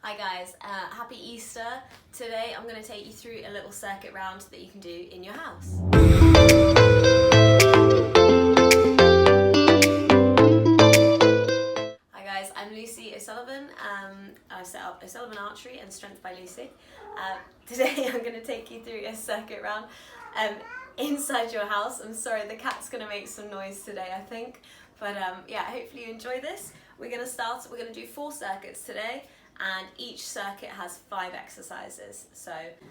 Hi guys, happy Easter. Today I'm going to take you through a little circuit round that you can do in your house. Hi guys, I'm Lucy O'Sullivan. I've set up O'Sullivan Archery and Strength by Lucy. Today I'm going to take you through a circuit round inside your house. I'm sorry, the cat's going to make some noise today, I think. But yeah, hopefully you enjoy this. We're going to do 4 circuits today. And each circuit has 5 exercises.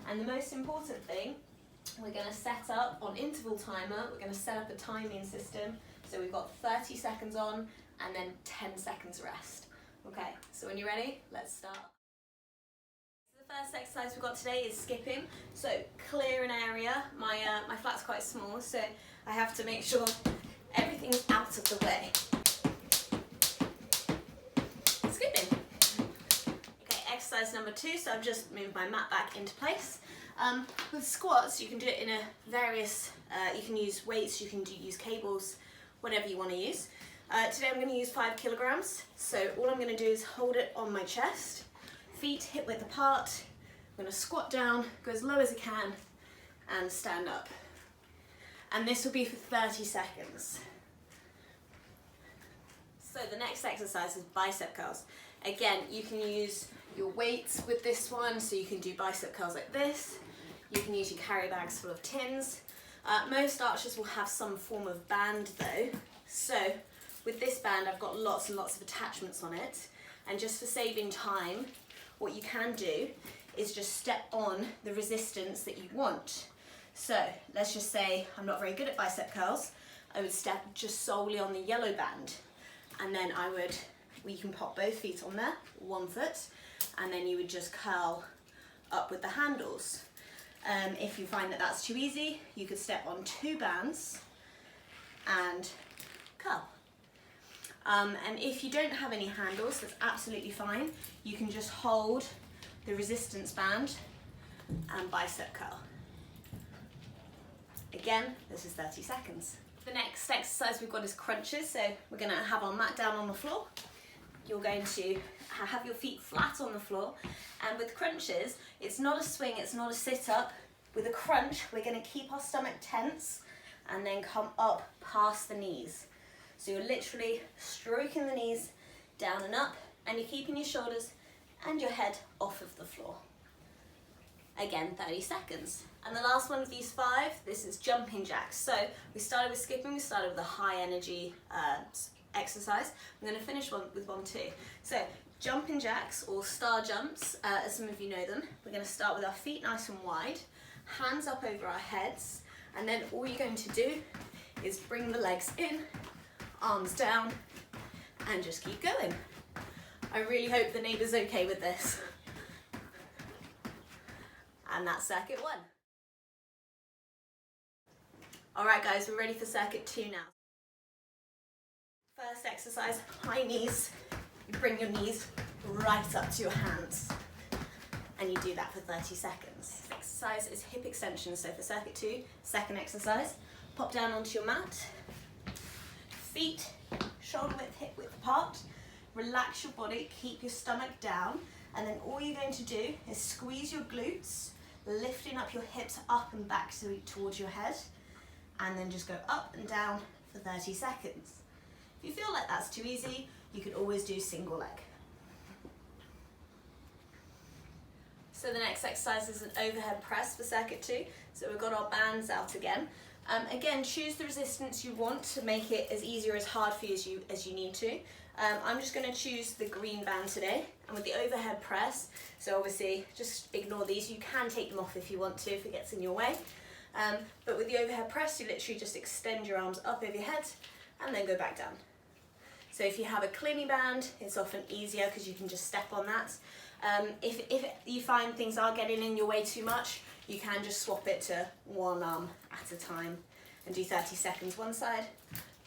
And the most important thing, we're going to set up on interval timer, we're going to set up a timing system. So we've got 30 seconds on and then 10 seconds rest. Okay, so when you're ready, let's start. So the first exercise we've got today is skipping. So clear an area. My flat's quite small, so I have to make sure everything's out of the way. Skipping. Exercise number 2, so I've just moved my mat back into place. With squats, you can do it in you can use weights, you can use cables, whatever you want to use. Today I'm going to use 5 kilograms, so all I'm going to do is hold it on my chest, feet hip width apart. I'm going to squat down, go as low as I can, and stand up. And this will be for 30 seconds. So the next exercise is bicep curls. Again, you can use your weights with this one, so you can do bicep curls like this. You can use your carry bags full of tins. Most archers will have some form of band though. So with this band, I've got lots and lots of attachments on it. And just for saving time, what you can do is just step on the resistance that you want. So let's just say I'm not very good at bicep curls. I would step just solely on the yellow band. And then we can pop both feet on there, 1 foot, and then you would just curl up with the handles. If you find that that's too easy, you could step on 2 bands and curl. And if you don't have any handles, that's absolutely fine. You can just hold the resistance band and bicep curl. Again, this is 30 seconds. The next exercise we've got is crunches. So we're going to have our mat down on the floor. You're going to have your feet flat on the floor, and with crunches, it's not a swing, it's not a sit-up. With a crunch, we're going to keep our stomach tense and then come up past the knees. So you're literally stroking the knees down and up, and you're keeping your shoulders and your head off of the floor. Again, 30 seconds. And the last one of these 5, this is jumping jacks. So we started with skipping, we started with a high energy exercise. I'm going to finish with one too. So jumping jacks, or star jumps, as some of you know them. We're going to start with our feet nice and wide, hands up over our heads, and then all you're going to do is bring the legs in, arms down, and just keep going. I really hope the neighbour's okay with this. And that's circuit 1. Alright guys, we're ready for circuit 2 now. First exercise, high knees. You bring your knees right up to your hands. And you do that for 30 seconds. Next exercise is hip extension. So for circuit 2, second exercise, pop down onto your mat. Feet, shoulder width, hip width apart. Relax your body, keep your stomach down. And then all you're going to do is squeeze your glutes, lifting up your hips up and back towards your head. And then just go up and down for 30 seconds. If you feel like that's too easy, you could always do single leg. So the next exercise is an overhead press for circuit 2. So we've got our bands out again. Again, choose the resistance you want to make it as easy or as hard for you as you need to. I'm just going to choose the green band today. And with the overhead press, so obviously just ignore these. You can take them off if you want to, if it gets in your way. But with the overhead press, you literally just extend your arms up over your head and then go back down. So if you have a clingy band, it's often easier because you can just step on that. If you find things are getting in your way too much, you can just swap it to one arm at a time and do 30 seconds one side,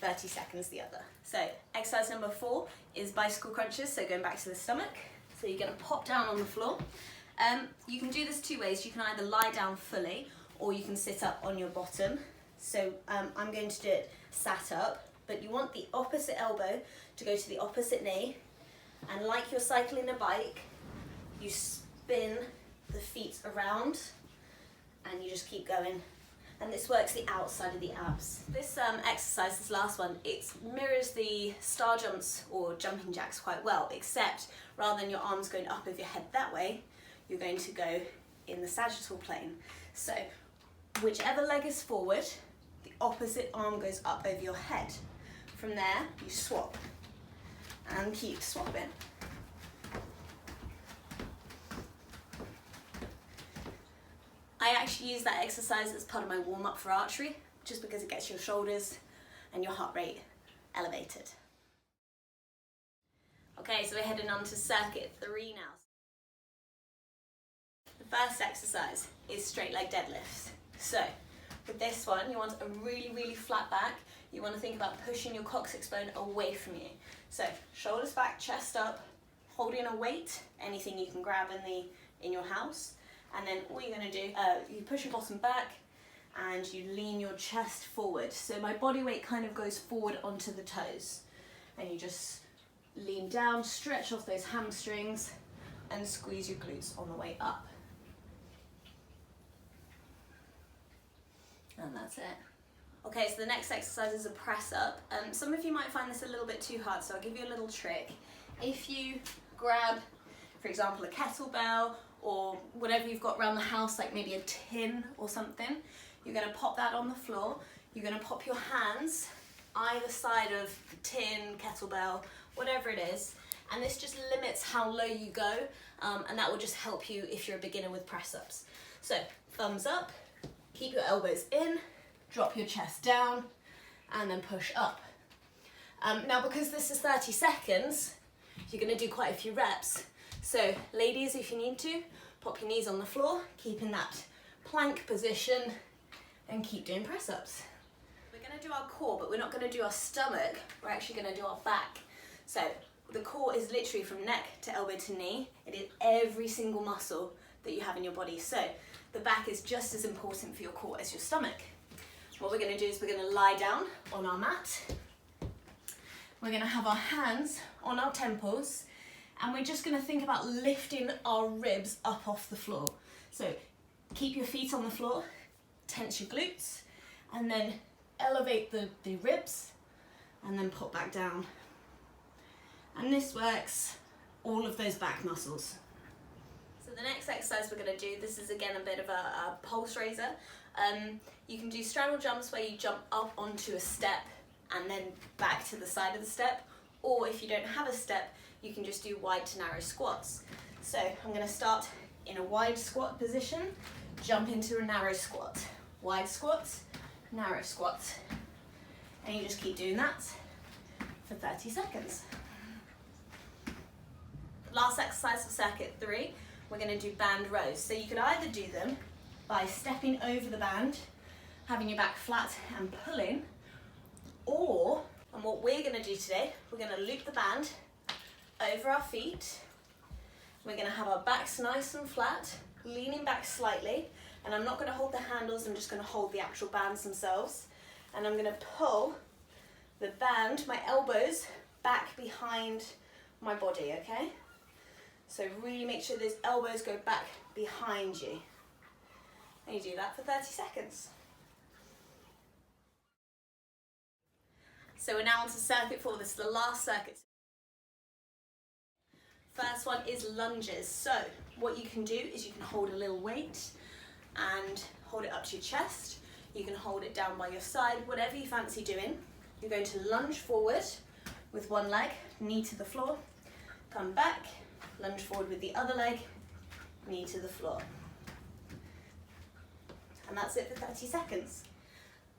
30 seconds the other. So exercise number 4 is bicycle crunches, so going back to the stomach. So you're going to pop down on the floor. You can do this 2 ways. You can either lie down fully or you can sit up on your bottom. So I'm going to do it sat up, but you want the opposite elbow to go to the opposite knee, and like you're cycling a bike, you spin the feet around and you just keep going. And this works the outside of the abs. This exercise, this last one, it mirrors the star jumps or jumping jacks quite well, except rather than your arms going up over your head that way, you're going to go in the sagittal plane. So whichever leg is forward, the opposite arm goes up over your head. From there, you swap and keep swapping. I actually use that exercise as part of my warm-up for archery, just because it gets your shoulders and your heart rate elevated. Okay, so we're heading on to circuit 3 now. The first exercise is straight leg deadlifts. So with this one, you want a really, really flat back. You want to think about pushing your coccyx bone away from you. So shoulders back, chest up, holding a weight, anything you can grab in your house. And then all you're going to do, you push your bottom back and you lean your chest forward. So my body weight kind of goes forward onto the toes. And you just lean down, stretch off those hamstrings and squeeze your glutes on the way up. And that's it. Okay, so the next exercise is a press up. Some of you might find this a little bit too hard, so I'll give you a little trick. If you grab, for example, a kettlebell or whatever you've got around the house, like maybe a tin or something, you're going to pop that on the floor. You're going to pop your hands either side of the tin, kettlebell, whatever it is, and this just limits how low you go, and that will just help you if you're a beginner with press-ups. So thumbs up, keep your elbows in, drop your chest down, and then push up. Now because this is 30 seconds, you're going to do quite a few reps. So ladies, if you need to, pop your knees on the floor, keep in that plank position, and keep doing press-ups. We're going to do our core, but we're not going to do our stomach, we're actually going to do our back. So the core is literally from neck to elbow to knee. It is every single muscle that you have in your body. So the back is just as important for your core as your stomach. What we're going to do is we're going to lie down on our mat. We're going to have our hands on our temples, and we're just going to think about lifting our ribs up off the floor. So keep your feet on the floor, tense your glutes, and then elevate the ribs, and then pop back down. And this works all of those back muscles. So the next exercise we're going to do, this is again a bit of a pulse raiser. You can do straddle jumps where you jump up onto a step and then back to the side of the step, or if you don't have a step, you can just do wide to narrow squats. So I'm going to start in a wide squat position, jump into a narrow squat, wide squats, narrow squats, and you just keep doing that for 30 seconds. Last exercise for circuit 3, we're going to do band rows. So you could either do them by stepping over the band, having your back flat and pulling, or, and what we're going to do today, we're going to loop the band over our feet. We're going to have our backs nice and flat, leaning back slightly, and I'm not going to hold the handles, I'm just going to hold the actual bands themselves, and I'm going to pull the band, my elbows, back behind my body, okay? So really make sure those elbows go back behind you. And you do that for 30 seconds. So we're now on to circuit 4, this is the last circuit. First one is lunges. So what you can do is you can hold a little weight and hold it up to your chest. You can hold it down by your side, whatever you fancy doing. You're going to lunge forward with one leg, knee to the floor, come back, lunge forward with the other leg, knee to the floor. And that's it for 30 seconds.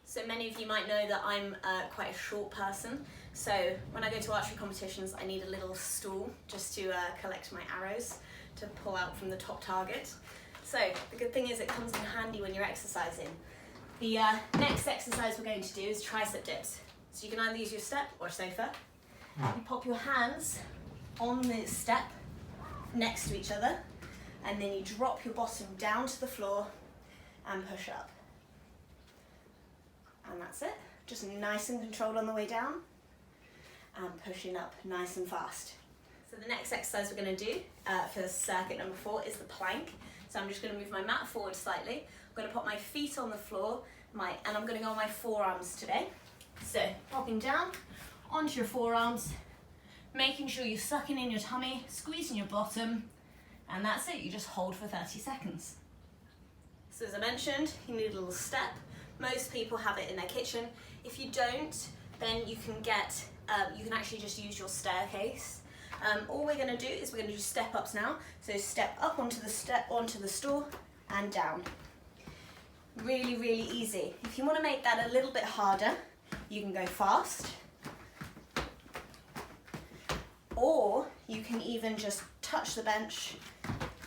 So many of you might know that I'm quite a short person, so when I go to archery competitions I need a little stool just to collect my arrows to pull out from the top target. So the good thing is it comes in handy when you're exercising. The next exercise we're going to do is tricep dips. So you can either use your step or sofa. You pop your hands on the step next to each other, and then you drop your bottom down to the floor and push up. And that's it. Just nice and controlled on the way down and pushing up nice and fast. So So the next exercise we're going to do for circuit number 4 is the plank. So I'm just going to move my mat forward slightly. I'm going to put my feet on the floor and I'm going to go on my forearms today. So popping down onto your forearms, making sure you're sucking in your tummy, squeezing your bottom, and that's it. You just hold for 30 seconds. So as I mentioned, you need a little step. Most people have it in their kitchen. If you don't, then you can actually just use your staircase. All we're going to do is we're going to do step ups now. So step up onto the stool and down. Really, really easy. If you want to make that a little bit harder, you can go fast. Or you can even just touch the bench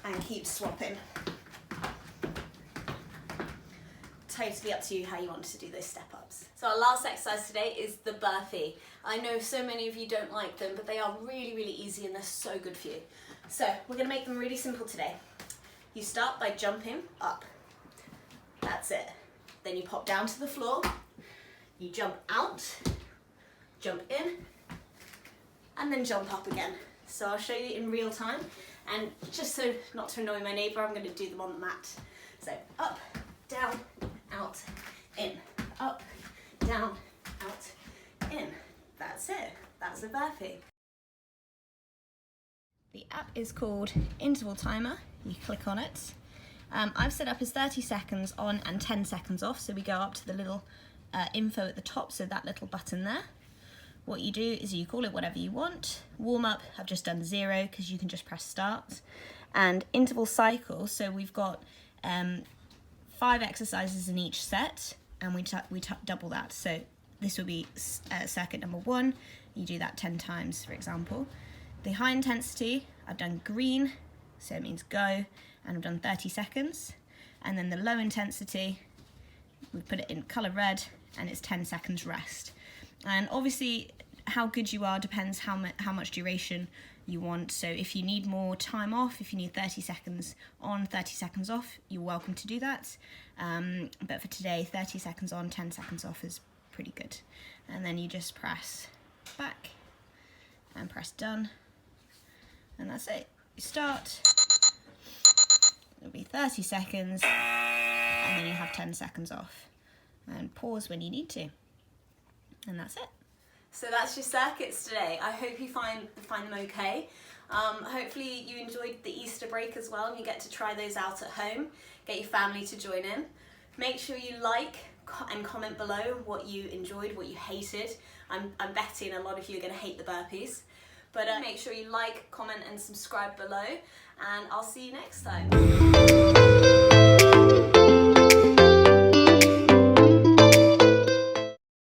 and keep swapping. Totally up to you how you want to do those step ups. So our last exercise today is the burpee. I know so many of you don't like them, but they are really, really easy and they're so good for you. So we're going to make them really simple today. You start by jumping up. That's it. Then you pop down to the floor. You jump out, jump in, and then jump up again. So I'll show you in real time. And just so not to annoy my neighbour, I'm going to do them on the mat. So up, down, out, in, up, down, out, in. That's it. That's a burpee. The app is called Interval Timer. You click on it. I've set up as 30 seconds on and 10 seconds off. So we go up to the little info at the top, so that little button there. What you do is you call it whatever you want. Warm up, I've just done 0 because you can just press start. And interval cycle, so we've got 5 exercises in each set, and we double that. So this will be circuit number 1. You do that 10 times, for example. The high intensity, I've done green, so it means go, and I've done 30 seconds. And then the low intensity, we put it in colour red, and it's 10 seconds rest. And obviously, how good you are depends how much duration you want. So if you need more time off, if you need 30 seconds on, 30 seconds off, you're welcome to do that. But for today, 30 seconds on, 10 seconds off is pretty good. And then you just press back and press done. And that's it. You start, it'll be 30 seconds, and then you have 10 seconds off. And pause when you need to. And that's it. So that's your circuits today. I hope you find them okay. Hopefully you enjoyed the Easter break as well, and you get to try those out at home. Get your family to join in. Make sure you like and comment below what you enjoyed, what you hated. I'm betting a lot of you are going to hate the burpees. But make sure you like, comment and subscribe below, and I'll see you next time.